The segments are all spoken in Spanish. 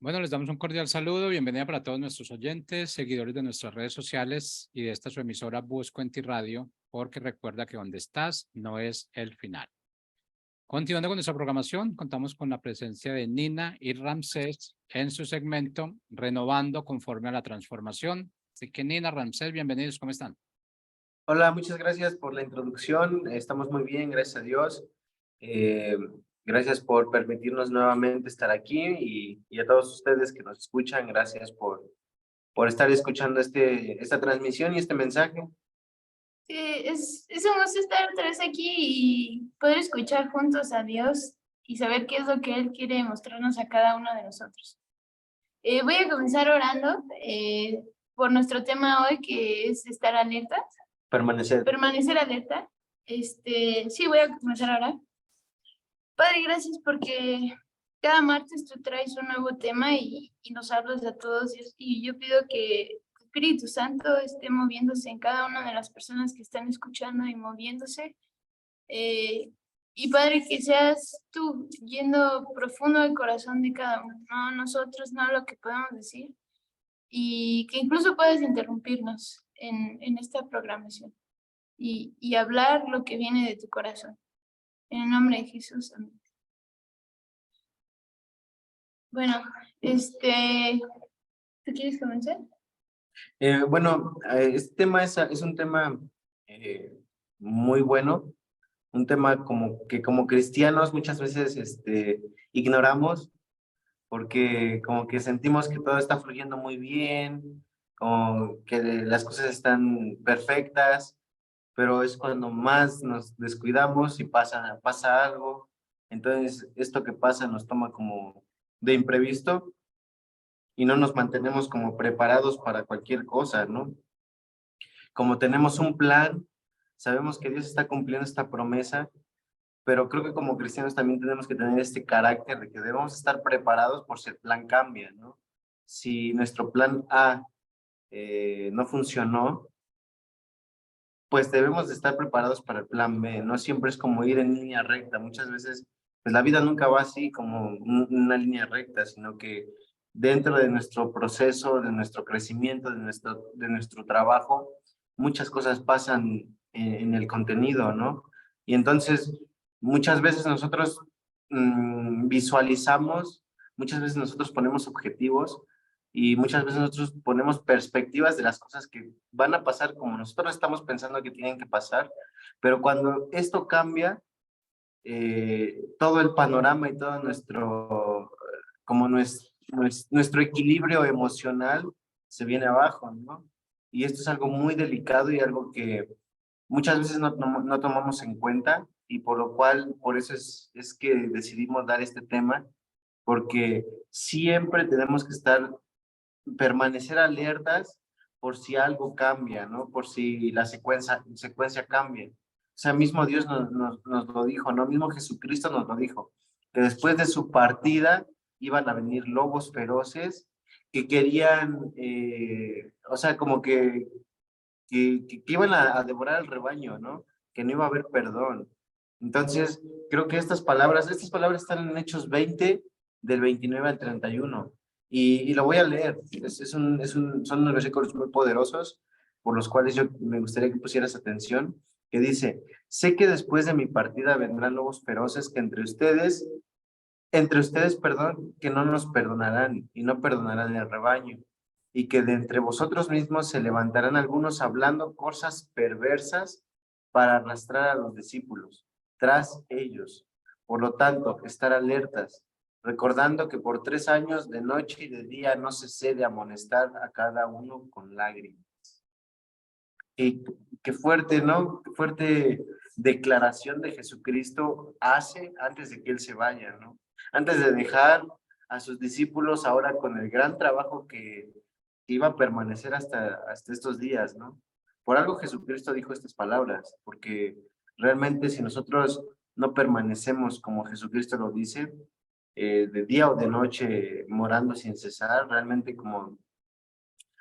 Bueno, les damos un cordial saludo, bienvenida para todos nuestros oyentes, seguidores de nuestras redes sociales y de esta su emisora Buscuenti Radio, porque recuerda que donde estás no es el final. Continuando con nuestra programación, contamos con la presencia de Nina y Ramsés en su segmento Renovando conforme a la transformación. Así que Nina, Ramsés, bienvenidos, ¿cómo están? Hola, muchas gracias por la introducción. Estamos muy bien, gracias a Dios. Eh, Gracias por permitirnos nuevamente estar aquí y a todos ustedes que nos escuchan, gracias por estar escuchando esta transmisión y este mensaje. Sí, es un gusto estar otra vez aquí y poder escuchar juntos a Dios y saber qué es lo que Él quiere mostrarnos a cada uno de nosotros. Voy a comenzar orando por nuestro tema hoy, que es estar alerta, Permanecer. permanecer alerta. Sí, voy a comenzar a orar. Padre, gracias porque cada martes tú traes un nuevo tema y nos hablas a todos y yo pido que tu Espíritu Santo esté moviéndose en cada una de las personas que están escuchando y moviéndose. Y Padre, que seas tú yendo profundo al corazón de cada uno, no nosotros, no lo que podemos decir, y que incluso puedas interrumpirnos en esta programación y hablar lo que viene de tu corazón. En el nombre de Jesús, amén. Bueno, ¿tú quieres comenzar? Este tema es un tema eh, muy bueno, un tema como cristianos muchas veces ignoramos porque como que sentimos que todo está fluyendo muy bien, como que las cosas están perfectas, pero es cuando más nos descuidamos y pasa algo. Entonces, esto que pasa nos toma como de imprevisto y no nos mantenemos como preparados para cualquier cosa, ¿no? Como tenemos un plan, sabemos que Dios está cumpliendo esta promesa, pero creo que como cristianos también tenemos que tener este carácter de que debemos estar preparados por si el plan cambia, ¿no? Si nuestro plan A no funcionó, pues debemos de estar preparados para el plan B. No siempre es como ir en línea recta. Muchas veces, pues la vida nunca va así como una línea recta, sino que dentro de nuestro proceso, de nuestro crecimiento, de nuestro trabajo, muchas cosas pasan en el contenido, ¿no? Y entonces, muchas veces nosotros visualizamos, muchas veces nosotros ponemos objetivos y muchas veces nosotros ponemos perspectivas de las cosas que van a pasar como nosotros estamos pensando que tienen que pasar, pero cuando esto cambia, todo el panorama y todo nuestro equilibrio emocional se viene abajo, ¿no? Y esto es algo muy delicado y algo que muchas veces no tomamos en cuenta y por eso es que decidimos dar este tema, porque siempre tenemos que permanecer alertas por si algo cambia, ¿no? Por si la secuencia cambia. O sea, mismo Dios nos lo dijo, ¿no? Mismo Jesucristo nos lo dijo, que después de su partida iban a venir lobos feroces que querían, o sea, como que iban a devorar el rebaño, ¿no? Que no iba a haber perdón. Entonces, creo que estas palabras están en Hechos 20, del 29 al 31. Y lo voy a leer. Son unos versículos muy poderosos por los cuales yo me gustaría que pusieras atención, que dice, sé que después de mi partida vendrán lobos feroces que entre ustedes, perdón, que no nos perdonarán y no perdonarán el rebaño, y que de entre vosotros mismos se levantarán algunos hablando cosas perversas para arrastrar a los discípulos tras ellos. Por lo tanto, estar alertas, recordando que por 3 años de noche y de día no cesé de amonestar a cada uno con lágrimas. Y qué fuerte, ¿no? Qué fuerte declaración de Jesucristo hace antes de que Él se vaya, ¿no? Antes de dejar a sus discípulos ahora con el gran trabajo que iba a permanecer hasta estos días, ¿no? Por algo Jesucristo dijo estas palabras, porque realmente si nosotros no permanecemos como Jesucristo lo dice, de día o de noche morando sin cesar, realmente como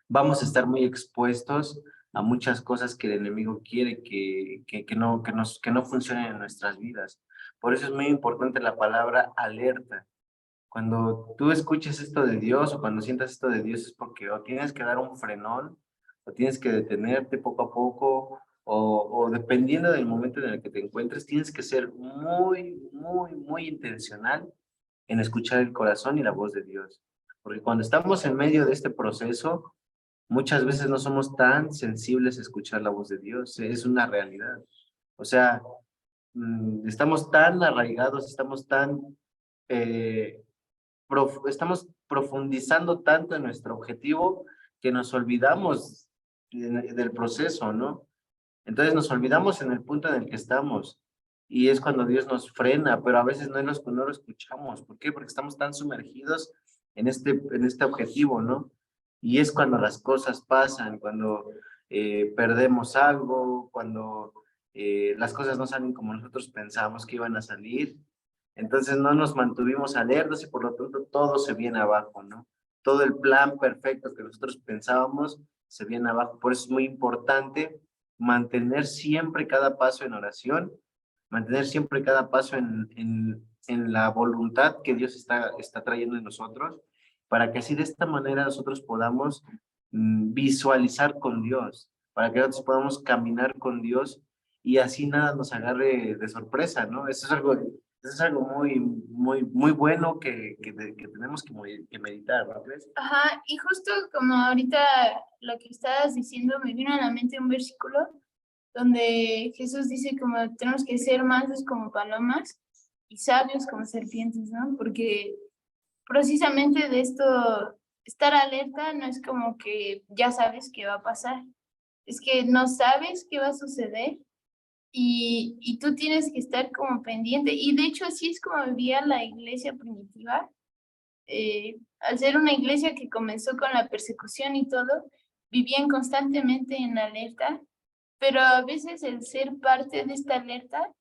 vamos a estar muy expuestos a muchas cosas que el enemigo quiere que no funcionen en nuestras vidas. Por eso es muy importante la palabra alerta, Cuando tú escuches esto de Dios o cuando sientas esto de Dios es porque o tienes que dar un frenón o tienes que detenerte poco a poco o dependiendo del momento en el que te encuentres, tienes que ser muy intencional en escuchar el corazón y la voz de Dios. Porque cuando estamos en medio de este proceso, muchas veces no somos tan sensibles a escuchar la voz de Dios. Es una realidad. O sea, estamos tan arraigados, eh, estamos profundizando tanto en nuestro objetivo que nos olvidamos del proceso, ¿no? Entonces nos olvidamos en el punto en el que estamos y es cuando Dios nos frena, pero a veces no lo escuchamos. ¿Por qué? Porque estamos tan sumergidos en este objetivo, ¿no? Y es cuando las cosas pasan, cuando perdemos algo, cuando las cosas no salen como nosotros pensamos que iban a salir. Entonces no nos mantuvimos alertas y por lo tanto todo se viene abajo, ¿no? Todo el plan perfecto que nosotros pensábamos se viene abajo. Por eso es muy importante mantener siempre cada paso en oración, mantener siempre cada paso en la voluntad que Dios está trayendo en nosotros, para que así de esta manera nosotros podamos visualizar con Dios, para que nosotros podamos caminar con Dios y así nada nos agarre de sorpresa, ¿no? Eso es algo muy bueno que tenemos que meditar, ¿no crees? Ajá, y justo como ahorita lo que estabas diciendo, me vino a la mente un versículo donde Jesús dice como tenemos que ser mansos como palomas y sabios como serpientes, ¿no? Porque precisamente de esto, estar alerta no es como que ya sabes qué va a pasar, es que no sabes qué va a suceder y tú tienes que estar como pendiente. Y de hecho así es como vivía la iglesia primitiva. Al ser una iglesia que comenzó con la persecución y todo, vivían constantemente en alerta, pero a veces el ser parte de esta alerta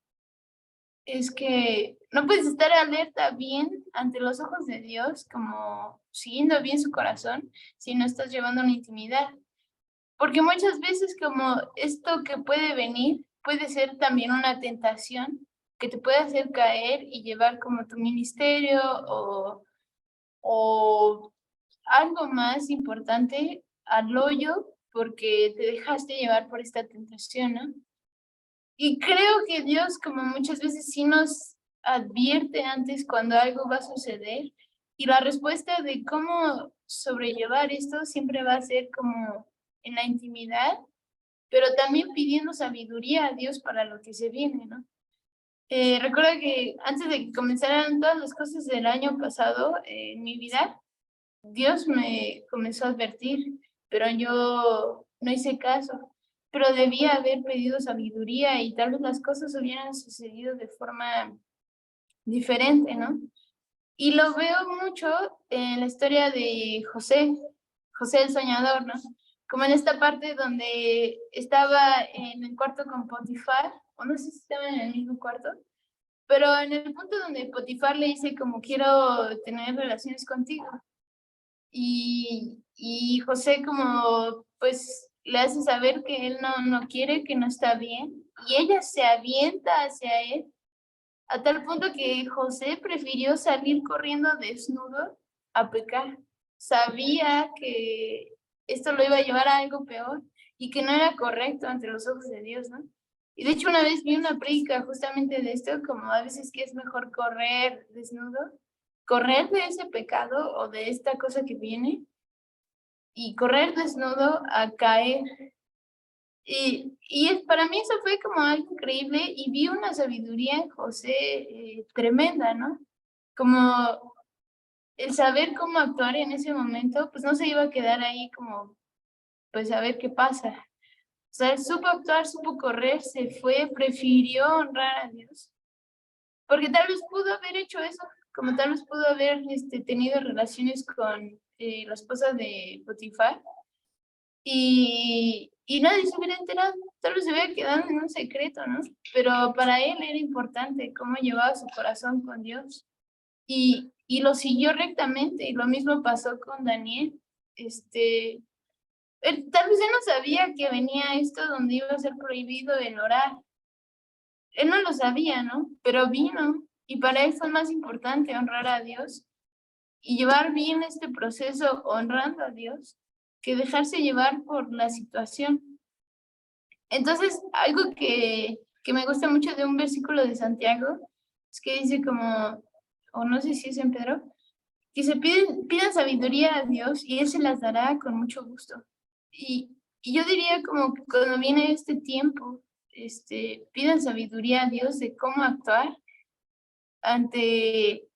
es que no puedes estar alerta bien ante los ojos de Dios, como siguiendo bien su corazón, si no estás llevando una intimidad. Porque muchas veces como esto que puede venir puede ser también una tentación que te puede hacer caer y llevar como tu ministerio o algo más importante al hoyo porque te dejaste llevar por esta tentación, ¿no? Y creo que Dios, como muchas veces, sí nos advierte antes cuando algo va a suceder y la respuesta de cómo sobrellevar esto siempre va a ser como en la intimidad, pero también pidiendo sabiduría a Dios para lo que se viene, ¿no? Recuerdo que antes de que comenzaran todas las cosas del año pasado en mi vida, Dios me comenzó a advertir, pero yo no hice caso. Pero debía haber pedido sabiduría y tal vez las cosas hubieran sucedido de forma diferente, ¿no? Y lo veo mucho en la historia de José el soñador, ¿no? Como en esta parte donde estaba en el cuarto con Potifar, o no sé si estaban en el mismo cuarto, pero en el punto donde Potifar le dice como quiero tener relaciones contigo. Y José como pues le hace saber que él no quiere, que no está bien, y ella se avienta hacia él, a tal punto que José prefirió salir corriendo desnudo a pecar. Sabía que esto lo iba a llevar a algo peor y que no era correcto ante los ojos de Dios, ¿no? Y de hecho una vez vi una prédica justamente de esto, como a veces que es mejor correr desnudo, correr de ese pecado o de esta cosa que viene y correr desnudo a caer. Para mí eso fue como algo increíble y vi una sabiduría en José tremenda, ¿no? Como el saber cómo actuar en ese momento, pues no se iba a quedar ahí como, pues a ver qué pasa. O sea, él supo actuar, supo correr, se fue, prefirió honrar a Dios. Porque tal vez pudo haber hecho eso, como tal vez pudo haber tenido relaciones con la esposa de Potifar y nadie se hubiera enterado, tal vez se hubiera quedado en un secreto, ¿no? Pero para él era importante cómo llevaba su corazón con Dios y lo siguió rectamente y lo mismo pasó con Daniel. Tal vez él no sabía que venía esto donde iba a ser prohibido el orar. Él no lo sabía, ¿no? Pero vino y para él fue más importante honrar a Dios y llevar bien este proceso honrando a Dios que dejarse llevar por la situación. Entonces, algo que me gusta mucho de un versículo de Santiago es que dice como, o no sé si es en Pedro, que se pidan sabiduría a Dios y Él se las dará con mucho gusto. Y yo diría como que cuando viene este tiempo, pidan sabiduría a Dios de cómo actuar ante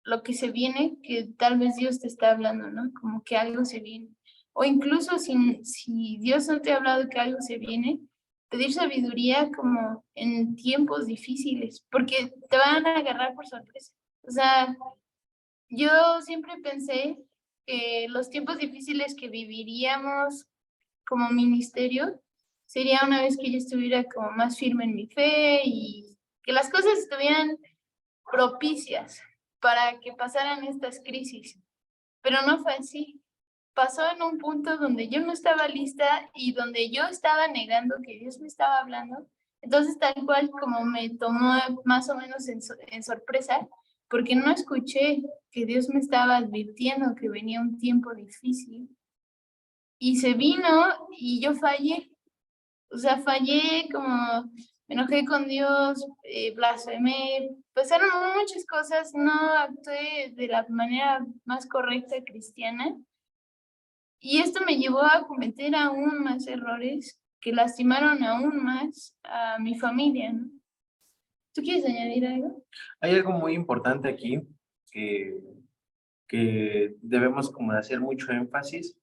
lo que se viene, que tal vez Dios te está hablando, ¿no? Como que algo se viene. O incluso si Dios no te ha hablado que algo se viene, pedir sabiduría como en tiempos difíciles, porque te van a agarrar por sorpresa. O sea, yo siempre pensé que los tiempos difíciles que viviríamos como ministerio sería una vez que yo estuviera como más firme en mi fe y que las cosas estuvieran propicias para que pasaran estas crisis, pero no fue así. Pasó en un punto donde yo no estaba lista y donde yo estaba negando que Dios me estaba hablando. Entonces, tal cual como me tomó más o menos en sorpresa, porque no escuché que Dios me estaba advirtiendo que venía un tiempo difícil. Y se vino y yo fallé. O sea, fallé, como me enojé con Dios, blasfemé, pasaron muchas cosas, no actué de la manera más correcta cristiana. Y esto me llevó a cometer aún más errores que lastimaron aún más a mi familia, ¿no? ¿Tú quieres añadir algo? Hay algo muy importante aquí que, que debemos como de hacer mucho énfasis.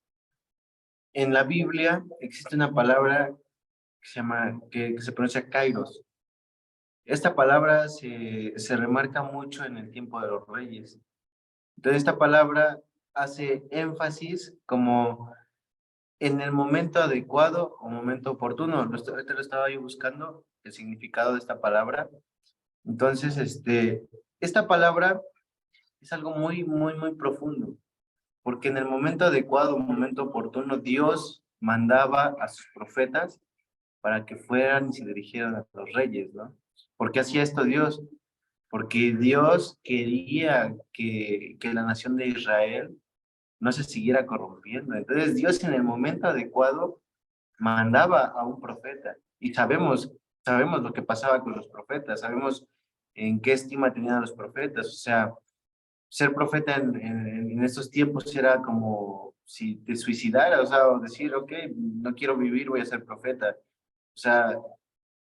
En la Biblia existe una palabra que se llama, que se pronuncia kairos. Esta palabra se remarca mucho en el tiempo de los reyes. Entonces, esta palabra hace énfasis como en el momento adecuado o momento oportuno. Ahorita lo estaba yo buscando, el significado de esta palabra. Entonces, esta palabra es algo muy, muy, muy profundo, porque en el momento adecuado, momento oportuno, Dios mandaba a sus profetas para que fueran y se dirigieran a los reyes, ¿no? ¿Por qué hacía esto Dios? Porque Dios quería que la nación de Israel no se siguiera corrompiendo. Entonces Dios en el momento adecuado mandaba a un profeta y sabemos lo que pasaba con los profetas, sabemos en qué estima tenían los profetas, o sea, ser profeta en estos tiempos era como si te suicidaras, o sea, o decir, ok, no quiero vivir, voy a ser profeta. O sea,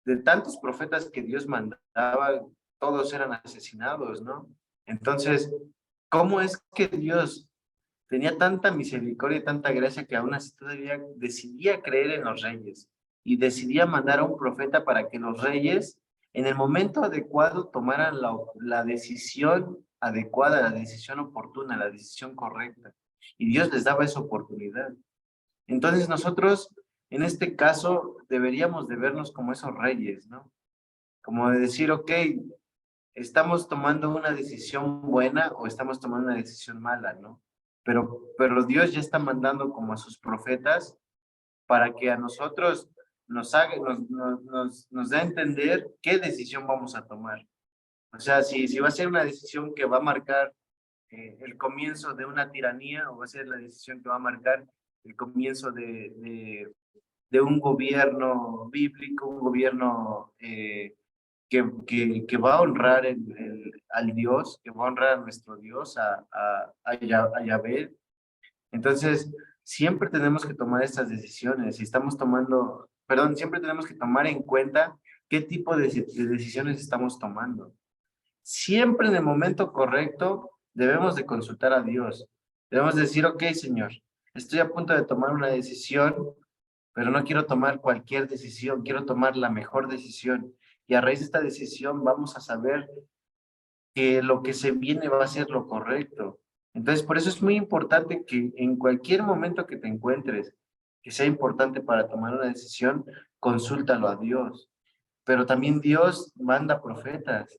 de tantos profetas que Dios mandaba, todos eran asesinados, ¿no? Entonces, ¿cómo es que Dios tenía tanta misericordia y tanta gracia que aún así todavía decidía creer en los reyes y decidía mandar a un profeta para que los reyes en el momento adecuado tomaran la decisión adecuada, la decisión oportuna, la decisión correcta? Y Dios les daba esa oportunidad. Entonces nosotros, en este caso, deberíamos de vernos como esos reyes, ¿no? Como de decir, ok, ¿estamos tomando una decisión buena o estamos tomando una decisión mala, no? Pero Dios ya está mandando como a sus profetas para que a nosotros nos dé a entender qué decisión vamos a tomar. O sea, si va a ser una decisión que va a marcar el comienzo de una tiranía o va a ser la decisión que va a marcar el comienzo de un gobierno bíblico, un gobierno que va a honrar al Dios, que va a honrar a nuestro Dios, a Yahvé. Entonces, siempre tenemos que tomar estas decisiones y estamos tomando, perdón, siempre tenemos que tomar en cuenta qué tipo de decisiones estamos tomando. Siempre en el momento correcto debemos de consultar a Dios. Debemos decir, ok, Señor, estoy a punto de tomar una decisión, pero no quiero tomar cualquier decisión, quiero tomar la mejor decisión. Y a raíz de esta decisión vamos a saber que lo que se viene va a ser lo correcto. Entonces, por eso es muy importante que en cualquier momento que te encuentres, que sea importante para tomar una decisión, consúltalo a Dios. Pero también Dios manda profetas.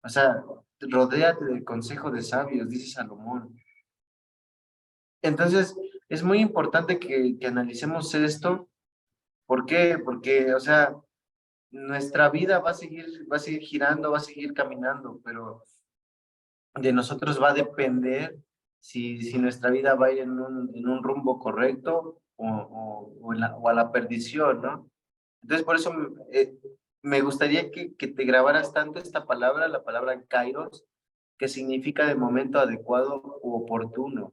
O sea, rodéate del consejo de sabios, dice Salomón. Entonces, es muy importante que analicemos esto. ¿Por qué? Porque, o sea, nuestra vida va a seguir girando, va a seguir caminando, pero de nosotros va a depender si nuestra vida va a ir en un rumbo correcto o a la perdición, ¿no? Entonces, por eso me gustaría que te grabaras tanto esta palabra, la palabra kairos, que significa de momento adecuado u oportuno,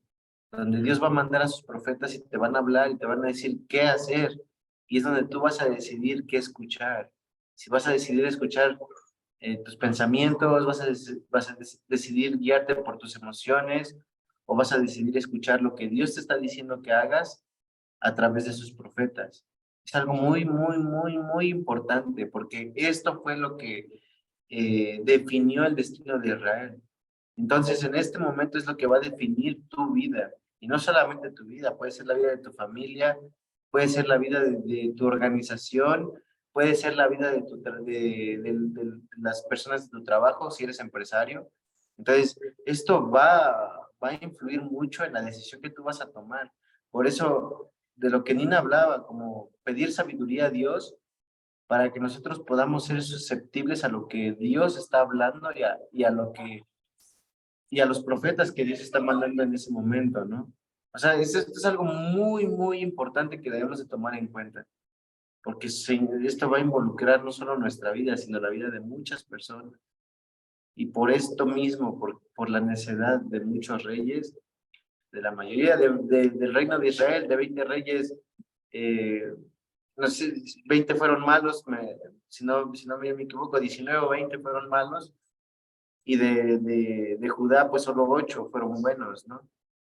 donde Dios va a mandar a sus profetas y te van a hablar y te van a decir qué hacer, y es donde tú vas a decidir qué escuchar. Si vas a decidir escuchar tus pensamientos, vas a decidir guiarte por tus emociones, o vas a decidir escuchar lo que Dios te está diciendo que hagas a través de sus profetas. Es algo muy, muy, muy, muy importante, porque esto fue lo que definió el destino de Israel. Entonces, en este momento es lo que va a definir tu vida, y no solamente tu vida, puede ser la vida de tu familia, puede ser la vida de tu organización, puede ser la vida de las personas de tu trabajo, si eres empresario. Entonces, esto va a influir mucho en la decisión que tú vas a tomar. Por eso, de lo que Nina hablaba, como pedir sabiduría a Dios, para que nosotros podamos ser susceptibles a lo que Dios está hablando y a los profetas que Dios está mandando en ese momento, ¿no? O sea, esto es algo muy, muy importante que debemos de tomar en cuenta, porque esto va a involucrar no solo nuestra vida, sino la vida de muchas personas. Y por esto mismo, por la necedad de muchos reyes, de la mayoría del reino de Israel, de 20 reyes, no sé, 20 fueron malos, si no me equivoco, 19 o 20 fueron malos, y de Judá, pues solo 8 fueron buenos, ¿no?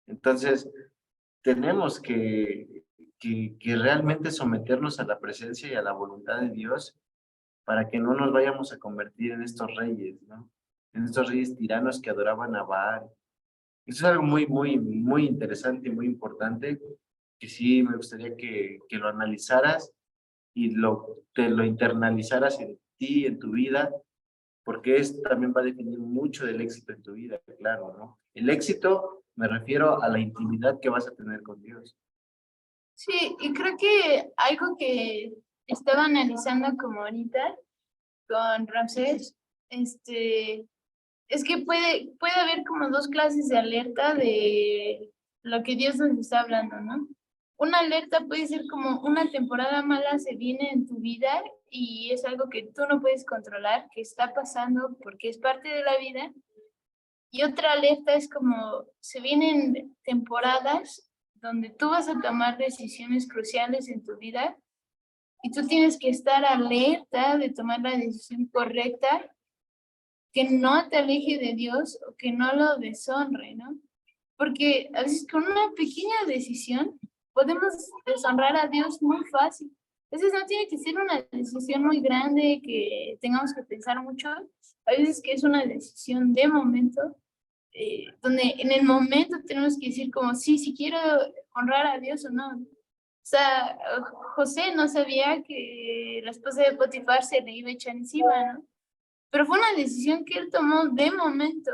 Entonces, tenemos que realmente someternos a la presencia y a la voluntad de Dios para que no nos vayamos a convertir en estos reyes, ¿no? En estos reyes tiranos que adoraban a Baal. Eso es algo muy, muy, muy interesante y muy importante, que sí me gustaría que lo analizaras y te lo internalizaras en ti, en tu vida, porque esto también va a definir mucho del éxito en tu vida, claro, ¿no? El éxito me refiero a la intimidad que vas a tener con Dios. Sí, y creo que algo que estaba analizando como ahorita con Ramsés, es que puede haber como dos clases de alerta de lo que Dios nos está hablando, ¿no? Una alerta puede ser como una temporada mala se viene en tu vida y es algo que tú no puedes controlar, que está pasando porque es parte de la vida. Y otra alerta es como se vienen temporadas donde tú vas a tomar decisiones cruciales en tu vida y tú tienes que estar alerta de tomar la decisión correcta, que no te aleje de Dios o que no lo deshonre, ¿no? Porque a veces con una pequeña decisión podemos deshonrar a Dios muy fácil. A veces no tiene que ser una decisión muy grande que tengamos que pensar mucho. A veces que es una decisión de momento, donde en el momento tenemos que decir como, sí quiero honrar a Dios o no. O sea, José no sabía que la esposa de Potifar se le iba a echar encima, ¿no? Pero fue una decisión que él tomó de momento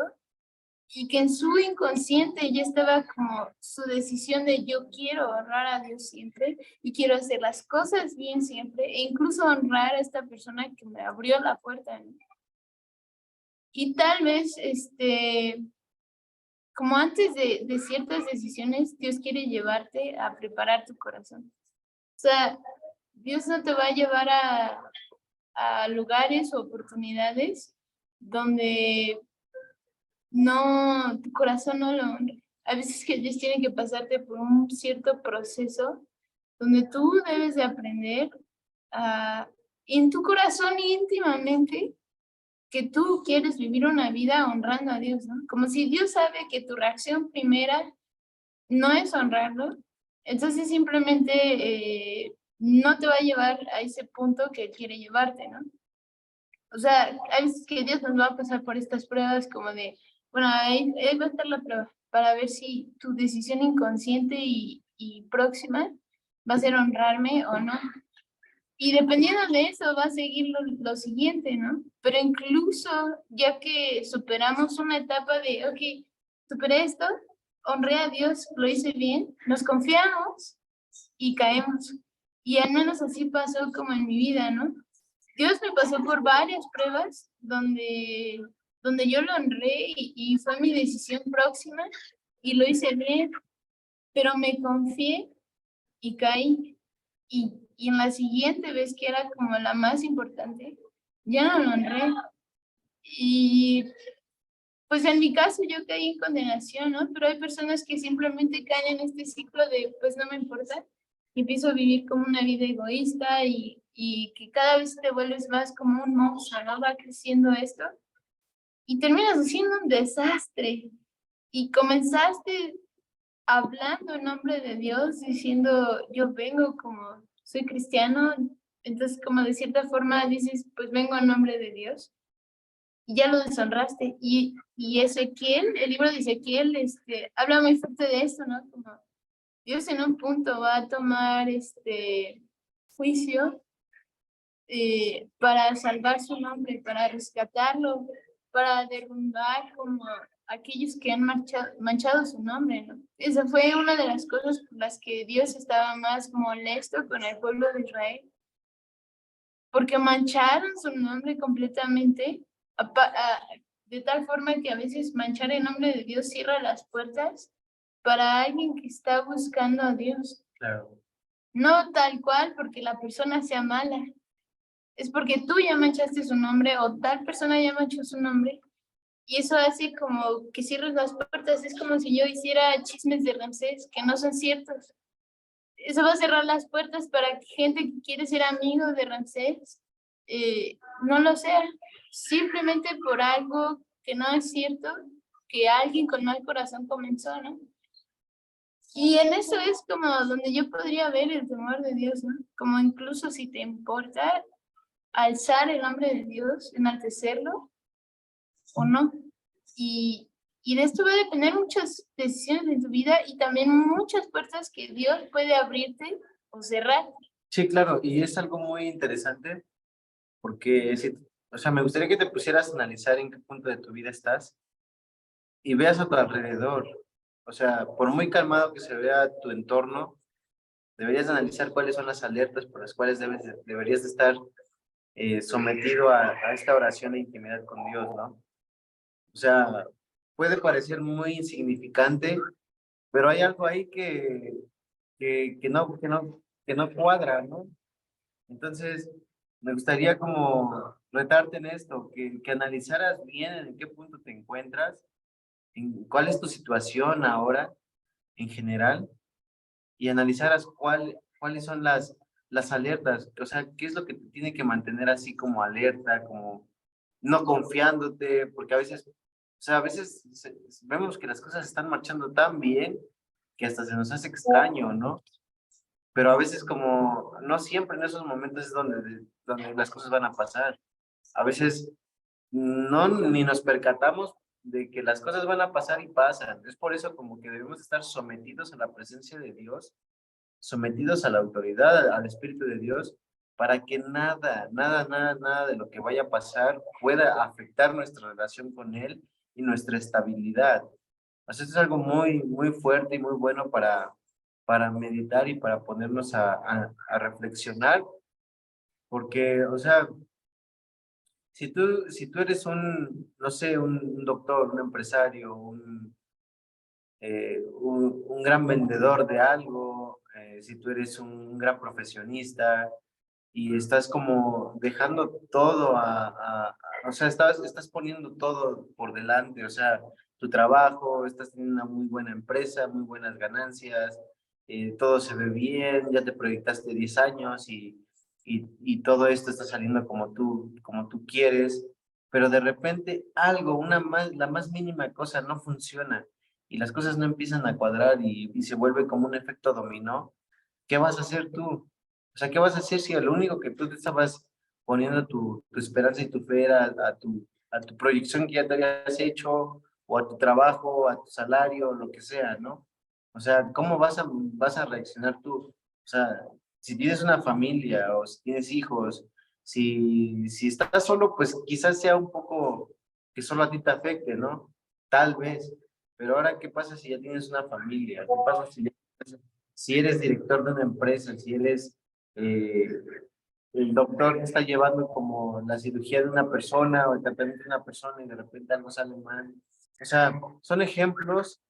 y que en su inconsciente ya estaba como su decisión de yo quiero honrar a Dios siempre y quiero hacer las cosas bien siempre e incluso honrar a esta persona que me abrió la puerta, ¿no? Y tal vez, como antes de ciertas decisiones, Dios quiere llevarte a preparar tu corazón. O sea, Dios no te va a llevar a lugares o oportunidades donde no, tu corazón no lo honra. A veces que Dios tiene que pasarte por un cierto proceso donde tú debes de aprender en tu corazón íntimamente que tú quieres vivir una vida honrando a Dios, ¿no? Como si Dios sabe que tu reacción primera no es honrarlo, entonces simplemente no te va a llevar a ese punto que Él quiere llevarte, ¿no? O sea, hay veces que Dios nos va a pasar por estas pruebas como de, bueno, ahí va a estar la prueba para ver si tu decisión inconsciente y próxima va a ser honrarme o no. Y dependiendo de eso va a seguir lo siguiente, ¿no? Pero incluso ya que superamos una etapa de, ok, superé esto, honré a Dios, lo hice bien, nos confiamos y caemos. Y al menos así pasó como en mi vida, ¿no? Dios me pasó por varias pruebas donde yo lo honré y fue mi decisión próxima y lo hice bien, pero me confié y caí. Y en la siguiente vez, que era como la más importante, ya no lo honré. Y pues en mi caso yo caí en condenación, ¿no? Pero hay personas que simplemente caen en este ciclo de pues no me importa, y empiezo a vivir como una vida egoísta y que cada vez te vuelves más como un monstruo, ¿no? Va creciendo esto y terminas haciendo un desastre. Y comenzaste hablando en nombre de Dios, diciendo yo vengo como soy cristiano, entonces como de cierta forma dices pues vengo en nombre de Dios. Y ya lo deshonraste. Y Ezequiel, el libro de Ezequiel, habla muy fuerte de esto, ¿no? Como Dios en un punto va a tomar juicio para salvar su nombre, para rescatarlo, para derrumbar como aquellos que han manchado su nombre, ¿no? Esa fue una de las cosas por las que Dios estaba más molesto con el pueblo de Israel, porque mancharon su nombre completamente, de tal forma que a veces manchar el nombre de Dios cierra las puertas para alguien que está buscando a Dios. Claro. No tal cual porque la persona sea mala, es porque tú ya manchaste su nombre o tal persona ya manchó su nombre, y eso hace como que cierres las puertas. Es como si yo hiciera chismes de Ramsés que no son ciertos. Eso va a cerrar las puertas para que gente que quiere ser amigo de Ramsés no lo sea, simplemente por algo que no es cierto, que alguien con mal corazón comenzó, ¿no? Y en eso es como donde yo podría ver el temor de Dios, ¿no? Como incluso si te importa alzar el nombre de Dios, enaltecerlo o no. Y de esto va a depender muchas decisiones en tu vida y también muchas puertas que Dios puede abrirte o cerrar. Sí, claro, y es algo muy interesante porque, o sea, me gustaría que te pusieras a analizar en qué punto de tu vida estás y veas a tu alrededor. O sea, por muy calmado que se vea tu entorno, deberías analizar cuáles son las alertas por las cuales deberías de estar sometido a esta oración e intimidad con Dios, ¿no? O sea, puede parecer muy insignificante, pero hay algo ahí que no cuadra, ¿no? Entonces, me gustaría como retarte en esto, que analizaras bien en qué punto te encuentras, en cuál es tu situación ahora en general, y analizaras cuáles son las alertas, o sea, qué es lo que te tiene que mantener así como alerta, como no confiándote, porque a veces, o sea, a veces vemos que las cosas están marchando tan bien que hasta se nos hace extraño, ¿no? Pero a veces como no siempre en esos momentos es donde las cosas van a pasar. A veces no ni nos percatamos de que las cosas van a pasar y pasan. Es por eso como que debemos estar sometidos a la presencia de Dios, sometidos a la autoridad, al Espíritu de Dios, para que nada de lo que vaya a pasar pueda afectar nuestra relación con Él y nuestra estabilidad. O sea, esto es algo muy fuerte y muy bueno para meditar y para ponernos a reflexionar, porque, o sea, si tú eres no sé, un doctor, un empresario, un gran vendedor de algo, si tú eres un gran profesionista y estás como dejando todo o sea, estás poniendo todo por delante, o sea, tu trabajo, estás teniendo una muy buena empresa, muy buenas ganancias, todo se ve bien, ya te proyectaste 10 años y todo esto está saliendo como tú quieres, pero de repente algo, la más mínima cosa no funciona y las cosas no empiezan a cuadrar y se vuelve como un efecto dominó. ¿Qué vas a hacer tú? O sea, ¿qué vas a hacer si lo único que tú te estabas poniendo tu esperanza y tu fe era a tu proyección que ya te habías hecho, o a tu trabajo, a tu salario, lo que sea, ¿no? O sea, ¿cómo vas a reaccionar tú? O sea, si tienes una familia o si tienes hijos, si estás solo, pues quizás sea un poco que solo a ti te afecte, ¿no? Tal vez. Pero ahora, ¿qué pasa si ya tienes una familia? ¿Qué pasa si eres director de una empresa, si eres eh, el doctor que está llevando como la cirugía de una persona o el tratamiento de una persona y de repente algo sale mal? O sea, son ejemplos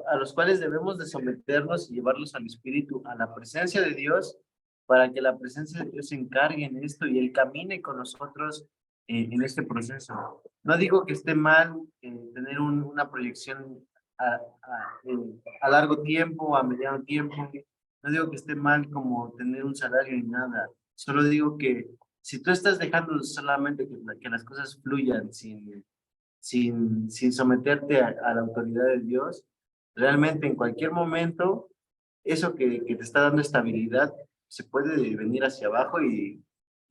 a los cuales debemos de someternos y llevarlos al Espíritu, a la presencia de Dios, para que la presencia de Dios se encargue en esto y Él camine con nosotros en este proceso. No digo que esté mal tener una proyección a largo tiempo, a mediano tiempo. No digo que esté mal como tener un salario ni nada. Solo digo que si tú estás dejando solamente que las cosas fluyan sin someterte a la autoridad de Dios, realmente en cualquier momento, eso que te está dando estabilidad se puede venir hacia abajo y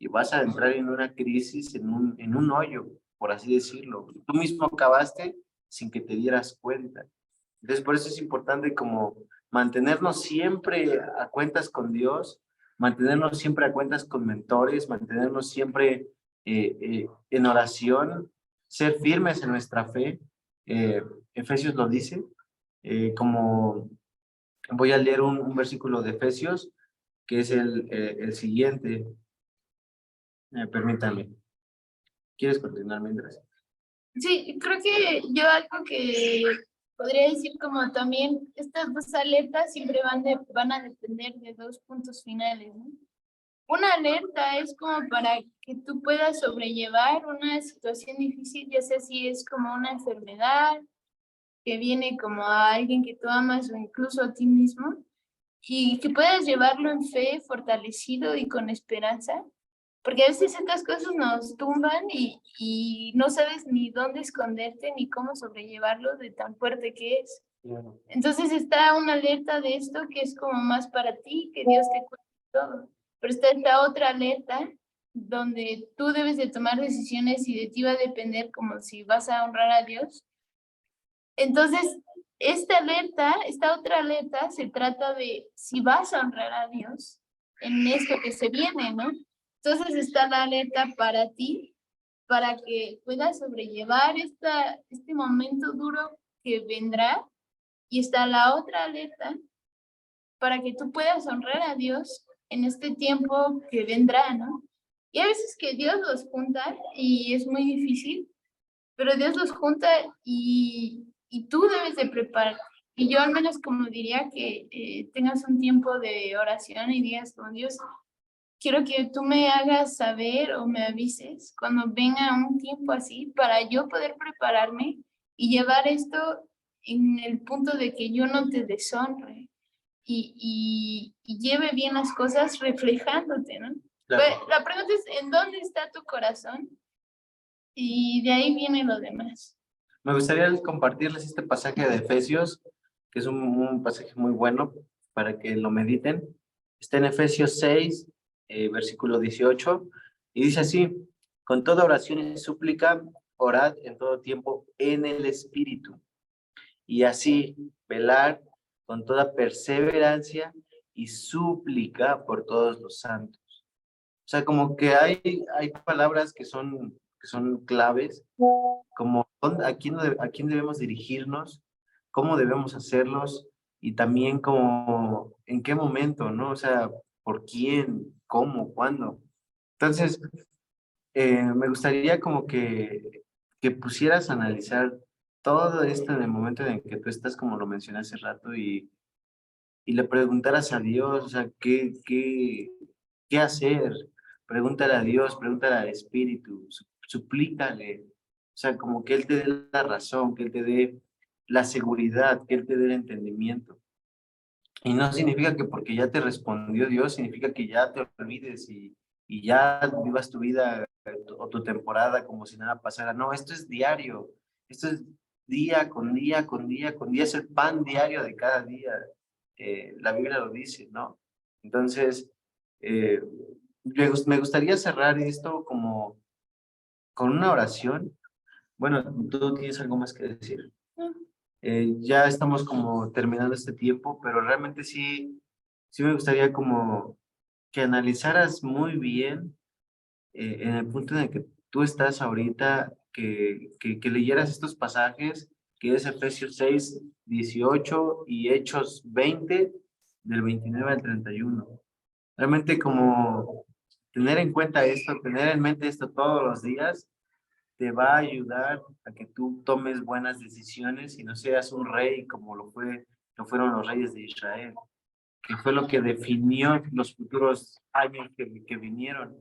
vas a entrar en una crisis, en un hoyo, por así decirlo. Tú mismo acabaste sin que te dieras cuenta. Entonces, por eso es importante como mantenernos siempre a cuentas con Dios, mantenernos siempre a cuentas con mentores, mantenernos siempre en oración, ser firmes en nuestra fe. Efesios lo dice, como voy a leer un versículo de Efesios, que es el siguiente. Permítame. ¿Quieres continuar mientras? Sí, creo que yo algo que podría decir como también, estas dos alertas siempre van a depender de dos puntos finales, ¿no? Una alerta es como para que tú puedas sobrellevar una situación difícil, ya sea si es como una enfermedad que viene como a alguien que tú amas o incluso a ti mismo, y que puedas llevarlo en fe, fortalecido y con esperanza, porque a veces estas cosas nos tumban y no sabes ni dónde esconderte ni cómo sobrellevarlo de tan fuerte que es. Claro. Entonces está una alerta de esto que es como más para ti, que Dios te cuide todo. Pero está esta otra alerta donde tú debes de tomar decisiones y de ti va a depender como si vas a honrar a Dios. Entonces, esta otra alerta se trata de si vas a honrar a Dios en esto que se viene, ¿no? Entonces está la alerta para ti, para que puedas sobrellevar este momento duro que vendrá, y está la otra alerta para que tú puedas honrar a Dios en este tiempo que vendrá, ¿no? Y a veces que Dios los junta y es muy difícil, pero Dios los junta y tú debes de preparar. Y yo al menos como diría que tengas un tiempo de oración y digas con Dios, quiero que tú me hagas saber o me avises cuando venga un tiempo así para yo poder prepararme y llevar esto en el punto de que yo no te deshonre y lleve bien las cosas reflejándote, ¿no? Claro. Pues, la pregunta es, ¿en dónde está tu corazón? Y de ahí viene lo demás. Me gustaría compartirles este pasaje de Efesios, que es un pasaje muy bueno para que lo mediten. Está en Efesios 6, versículo 18, y dice así: con toda oración y súplica, orad en todo tiempo en el Espíritu, y así velar con toda perseverancia y súplica por todos los santos. O sea, como que hay palabras que son claves, como a quién debemos dirigirnos, cómo debemos hacerlos y también como en qué momento, ¿no? O sea, por quién, cómo, cuándo. Entonces, me gustaría como que pusieras a analizar todo esto en el momento en el que tú estás, como lo mencioné hace rato, y le preguntaras a Dios, o sea, ¿qué hacer? Pregúntale a Dios, pregúntale al Espíritu, suplícale, o sea, como que Él te dé la razón, que Él te dé la seguridad, que Él te dé el entendimiento. Y no significa que porque ya te respondió Dios, significa que ya te olvides y ya vivas tu vida o tu temporada como si nada pasara. No, esto es diario, esto es día con día, con día, con día, es el pan diario de cada día. La Biblia lo dice, ¿no? Entonces, eh, me gustaría cerrar esto como con una oración. Bueno, ¿tú tienes algo más que decir? Ya estamos como terminando este tiempo, pero realmente sí me gustaría como que analizaras muy bien en el punto en el que tú estás ahorita, que leyeras estos pasajes, que es Efesios 6, 18 y Hechos 20, del 29 al 31. Realmente como tener en cuenta esto, tener en mente esto todos los días, te va a ayudar a que tú tomes buenas decisiones y no seas un rey como lo fueron los reyes de Israel, que fue lo que definió los futuros años que vinieron.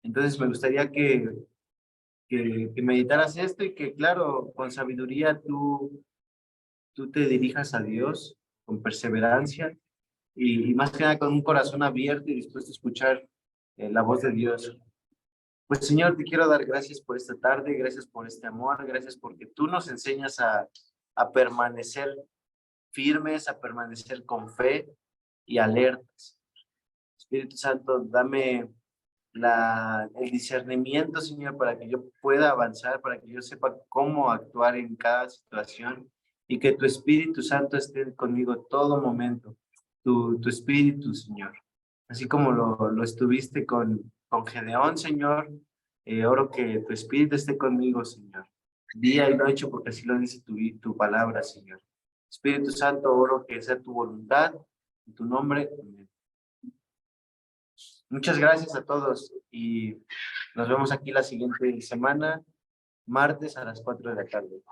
Entonces me gustaría que meditaras esto y que, claro, con sabiduría tú te dirijas a Dios con perseverancia y más que nada con un corazón abierto y dispuesto a escuchar la voz de Dios. Pues Señor, te quiero dar gracias por esta tarde, gracias por este amor, gracias porque tú nos enseñas a permanecer firmes, a permanecer con fe y alertas. Espíritu Santo, dame el discernimiento, Señor, para que yo pueda avanzar, para que yo sepa cómo actuar en cada situación y que tu Espíritu Santo esté conmigo todo momento, tu Espíritu, Señor. Así como lo estuviste con Gedeón, Señor, oro que tu Espíritu esté conmigo, Señor, día y noche, porque así lo dice tu palabra, Señor. Espíritu Santo, oro que sea tu voluntad, en tu nombre, amén. Muchas gracias a todos y nos vemos aquí la siguiente semana, martes a las 4 de la tarde.